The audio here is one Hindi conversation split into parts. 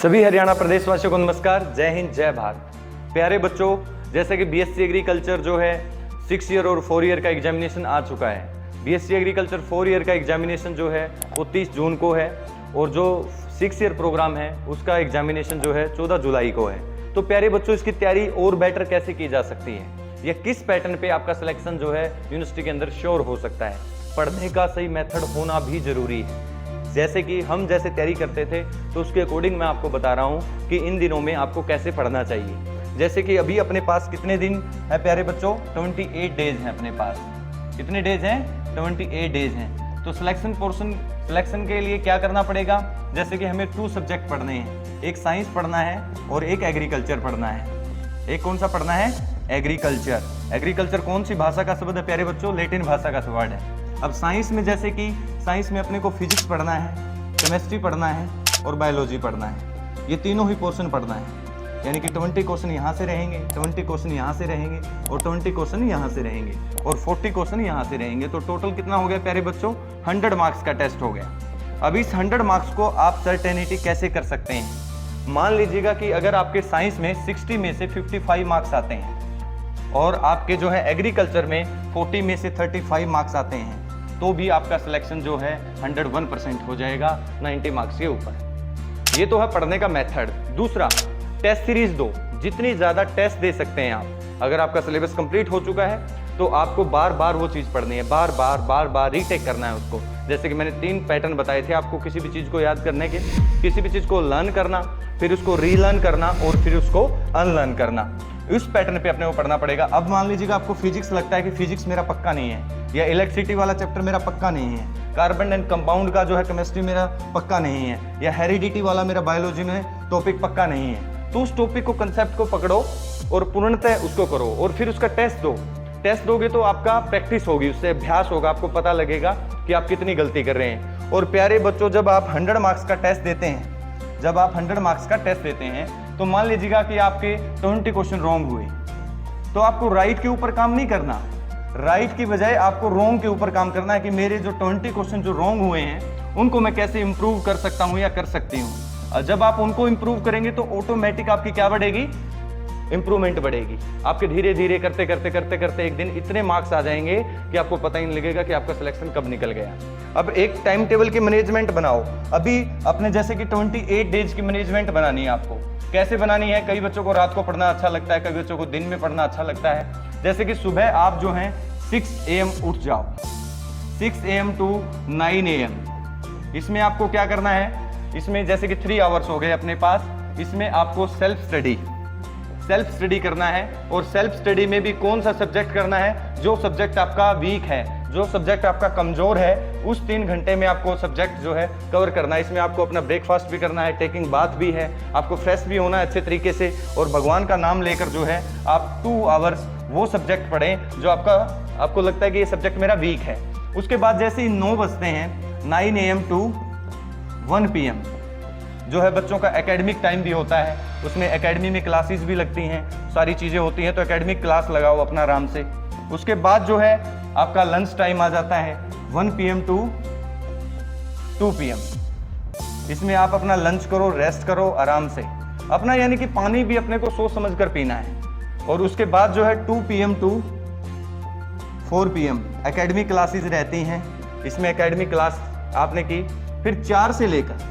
सभी हरियाणा प्रदेश वासियों को नमस्कार, जय हिंद, जय भारत। प्यारे बच्चों, जैसे कि बीएससी एग्रीकल्चर जो है 6 ईयर और 4 ईयर का एग्जामिनेशन आ चुका है। बीएससी एग्रीकल्चर 4 ईयर का एग्जामिनेशन जो है वो 30 जून को है और जो 6 ईयर प्रोग्राम है उसका एग्जामिनेशन जो है 14 जुलाई को है। तो प्यारे बच्चों, इसकी तैयारी और बेटर कैसे की जा सकती है या किस पैटर्न पे आपका सिलेक्शन जो है यूनिवर्सिटी के अंदर श्योर हो सकता है, पढ़ने का सही मेथड होना भी जरूरी है। जैसे कि हम जैसे तैयारी करते थे तो उसके अकॉर्डिंग मैं आपको बता रहा हूँ कि इन दिनों में आपको कैसे पढ़ना चाहिए। जैसे कि अभी अपने पास कितने दिन है प्यारे बच्चों? 28 डेज हैं अपने पास। कितने डेज हैं? 28 डेज हैं। तो सिलेक्शन के लिए क्या करना पड़ेगा? जैसे कि हमें 2 सब्जेक्ट पढ़ने हैं, एक साइंस पढ़ना है और एक एग्रीकल्चर पढ़ना है। एक कौन सा पढ़ना है? एग्रीकल्चर। एग्रीकल्चर कौन सी भाषा का शब्द है प्यारे बच्चों? लैटिन भाषा का वर्ड है। अब साइंस में जैसे कि साइंस में अपने को फिजिक्स पढ़ना है, केमिस्ट्री पढ़ना है और बायोलॉजी पढ़ना है। ये तीनों ही पोर्शन पढ़ना है, यानी कि 20 क्वेश्चन यहाँ से रहेंगे, 20 क्वेश्चन यहाँ से रहेंगे और 20 क्वेश्चन यहाँ से रहेंगे और 40 क्वेश्चन यहाँ से रहेंगे। तो टोटल कितना हो गया प्यारे बच्चों? 100 मार्क्स का टेस्ट हो गया। अब इस 100 मार्क्स को आप सर्टेनिटी कैसे कर सकते हैं? मान लीजिएगा कि अगर आपके साइंस में 60 में से 55 मार्क्स आते हैं और आपके जो है एग्रीकल्चर में 40 में से 35 मार्क्स आते हैं, तो भी आपका सिलेक्शन जो है 101% हो जाएगा 90 मार्क्स के ऊपर। ये तो है पढ़ने का मेथड। दूसरा, टेस्ट सीरीज दो। जितनी ज़्यादा टेस्ट दे सकते हैं आप। अगर आपका सिलेबस कंप्लीट हो चुका है तो आपको बार बार वो चीज़ पढ़नी है, बार बार रीटेक करना है उसको। जैसे कि मैंने 3 पैटर्न बताए थे आपको किसी भी चीज़ को याद करने के। किसी भी चीज़ को लर्न करना, फिर उसको रीलर्न करना और फिर उसको अनलर्न करना। इस पैटर्न पे अपने को पढ़ना पड़ेगा। अब मान लीजिएगा आपको फिजिक्स लगता है कि फिजिक्स मेरा पक्का नहीं है, या इलेक्ट्रिसिटी वाला चैप्टर मेरा पक्का नहीं है, कार्बन एंड कंपाउंड का जो है केमिस्ट्री मेरा पक्का नहीं है, या हेरिडिटी वाला मेरा बायोलॉजी में टॉपिक पक्का नहीं है। तो उस टॉपिक को, कंसेप्ट को पकड़ो और पूर्णतः उसको करो और फिर उसका टेस्ट दो। टेस्ट दोगे तो आपका प्रैक्टिस होगी, उससे अभ्यास होगा, आपको पता लगेगा कि आप कितनी गलती कर रहे हैं। और प्यारे बच्चों, जब आप 100 मार्क्स का टेस्ट देते हैं, जब आप 100 मार्क्स का टेस्ट देते हैं तो मान लीजिएगा कि आपके 20 क्वेश्चन रॉन्ग हुए, तो आपको राइट के ऊपर काम नहीं करना। राइट की बजाय आपको रॉन्ग के ऊपर काम करना है कि मेरे जो 20 क्वेश्चन जो रॉन्ग हुए हैं उनको मैं कैसे इंप्रूव कर सकता हूं या कर सकती हूं। जब आप उनको इंप्रूव करेंगे तो ऑटोमेटिक आपकी क्या बढ़ेगी? इंप्रूवमेंट बढ़ेगी। आपके धीरे धीरे करते करते एक दिन इतने मार्क्स आ जाएंगे कि आपको पता ही नहीं लगेगा कि आपका सिलेक्शन कब निकल गया। अब एक टाइम टेबल की मैनेजमेंट बनाओ। अभी अपने जैसे कि 28 डेज की मैनेजमेंट बनानी है आपको। कैसे बनानी है? कई बच्चों को रात को पढ़ना अच्छा लगता है, कई बच्चों को दिन में पढ़ना अच्छा लगता है। जैसे कि सुबह आप जो हैं 6 AM उठ जाओ, 6 AM to 9 AM। इसमें आपको क्या करना है? इसमें जैसे कि 3 आवर्स हो गए अपने पास। इसमें आपको सेल्फ स्टडी करना है। और सेल्फ स्टडी में भी कौन सा सब्जेक्ट करना है? जो सब्जेक्ट आपका वीक है, जो सब्जेक्ट आपका कमजोर है, उस 3 घंटे में आपको सब्जेक्ट जो है कवर करना है। इसमें आपको अपना ब्रेकफास्ट भी करना है, टेकिंग बाथ भी है, आपको फ्रेश भी होना है अच्छे तरीके से, और भगवान का नाम लेकर जो है आप 2 आवर्स वो सब्जेक्ट पढ़ें जो आपको लगता है कि ये सब्जेक्ट मेरा वीक है। उसके बाद जैसे ही 9 बजते हैं, 9 AM to 1 PM जो है बच्चों का एकेडमिक टाइम भी होता है। उसमें एकेडमी में क्लासेस भी लगती हैं, सारी चीज़ें होती हैं, तो एकेडमिक क्लास लगाओ अपना आराम से। उसके बाद जो है आपका लंच टाइम आ जाता है 1 PM to 2 PM। इसमें आप अपना लंच करो, रेस्ट करो आराम से अपना, यानी कि पानी भी अपने को सोच समझ कर पीना है। और उसके बाद जो है 2 PM to 4 PM academic classes रहती हैं। इसमें एकेडमिक क्लास आपने की। फिर 4 से लेकर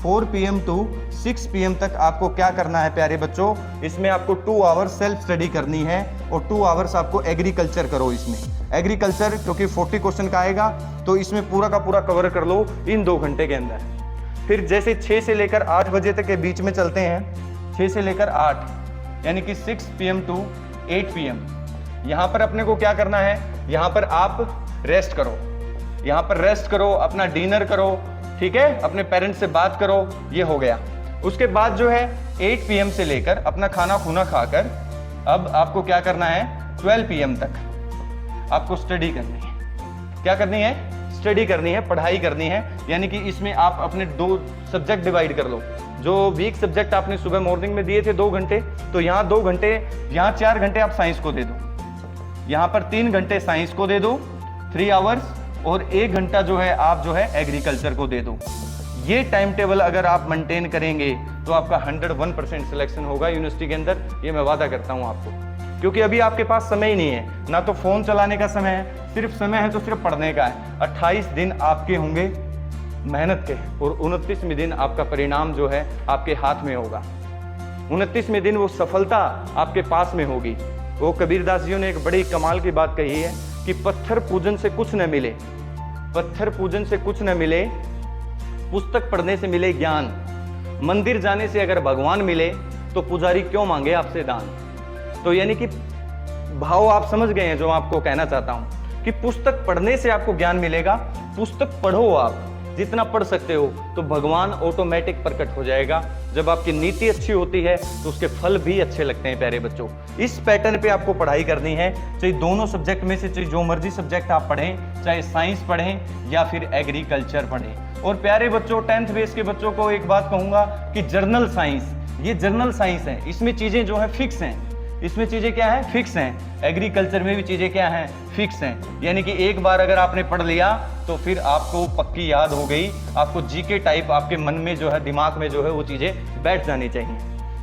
4 PM to 6 PM तक आपको क्या करना है प्यारे बच्चों? इसमें आपको 2 आवर्स सेल्फ स्टडी करनी है और 2 आवर्स आपको एग्रीकल्चर करो। इसमें एग्रीकल्चर क्योंकि 40 क्वेश्चन का आएगा तो इसमें पूरा का पूरा कवर कर लो इन 2 घंटे के अंदर। फिर जैसे 6 से लेकर 8 बजे तक के बीच में चलते हैं, 6 से लेकर 8 यानी कि 6 PM to 8 PM। यहाँ पर अपने को क्या करना है? यहाँ पर आप रेस्ट करो, यहाँ पर रेस्ट करो, अपना डिनर करो, ठीक है, अपने पेरेंट्स से बात करो, ये हो गया। उसके बाद जो है 8 PM से लेकर अपना खाना खुना खाकर अब आपको क्या करना है? 12 PM तक आपको स्टडी करनी है। क्या करनी है? स्टडी करनी है, पढ़ाई करनी है। यानी कि इसमें आप अपने 2 सब्जेक्ट डिवाइड कर लो। जो वीक सब्जेक्ट आपने सुबह मॉर्निंग में दिए थे 2 घंटे, तो यहाँ 2 घंटे, यहाँ 4 घंटे आप साइंस को दे दो, यहाँ पर 3 घंटे साइंस को दे दो 3 आवर्स, और 1 घंटा जो है आप जो है एग्रीकल्चर को दे दो। ये टाइम टेबल अगर आप मेंटेन करेंगे तो आपका 101% सिलेक्शन होगा यूनिवर्सिटी के अंदर, ये मैं वादा करता हूँ आपको। क्योंकि अभी आपके पास समय ही नहीं है, ना तो फ़ोन चलाने का समय है, सिर्फ समय है तो सिर्फ पढ़ने का है। 28 दिन आपके होंगे मेहनत के, और 29वें दिन आपका परिणाम जो है आपके हाथ में होगा। 29वें दिन वो सफलता आपके पास में होगी। वो कबीरदास जी ने एक बड़ी कमाल की बात कही है कि पत्थर पूजन से कुछ न मिले, पत्थर पूजन से कुछ न मिले, पुस्तक पढ़ने से मिले ज्ञान। मंदिर जाने से अगर भगवान मिले तो पुजारी क्यों मांगे आपसे दान। तो यानी कि भाव आप समझ गए हैं जो आपको कहना चाहता हूं कि पुस्तक पढ़ने से आपको ज्ञान मिलेगा। पुस्तक पढ़ो, आप जितना पढ़ सकते हो तो भगवान ऑटोमेटिक प्रकट हो जाएगा। जब आपकी नीति अच्छी होती है तो उसके फल भी अच्छे लगते हैं। प्यारे बच्चों, इस पैटर्न पे आपको पढ़ाई करनी है, चाहे दोनों सब्जेक्ट में से चाहे जो मर्जी सब्जेक्ट आप पढ़ें, चाहे साइंस पढ़ें या फिर एग्रीकल्चर पढ़ें। और प्यारे बच्चों, 10th बेस के बच्चों को एक बात कहूंगा कि जर्नल साइंस, ये जर्नल साइंस है, इसमें चीजें जो है फिक्स हैं। इसमें चीजें क्या है? फिक्स हैं। एग्रीकल्चर में भी चीजें क्या हैं? फिक्स हैं। यानी कि एक बार अगर आपने पढ़ लिया तो फिर आपको पक्की याद हो गई। आपको जीके टाइप आपके मन में जो है, दिमाग में जो है वो चीजें बैठ जानी चाहिए।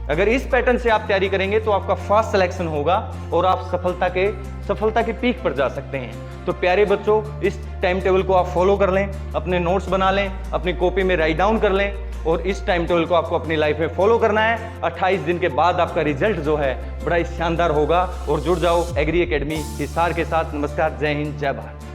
अगर इस पैटर्न से आप तैयारी करेंगे तो आपका फास्ट सिलेक्शन होगा और आप सफलता के पीक पर जा सकते हैं। तो प्यारे बच्चों, इस टाइम टेबल को आप फॉलो कर लें, अपने नोट्स बना लें, अपनी कॉपी में राइट डाउन कर लें और इस टाइम टेबल को आपको अपनी लाइफ में फॉलो करना है। 28 दिन के बाद आपका रिजल्ट जो है बड़ा ही शानदार होगा। और जुड़ जाओ एग्री एकेडमी हिसार के साथ। नमस्कार, जय हिंद, जय भारत।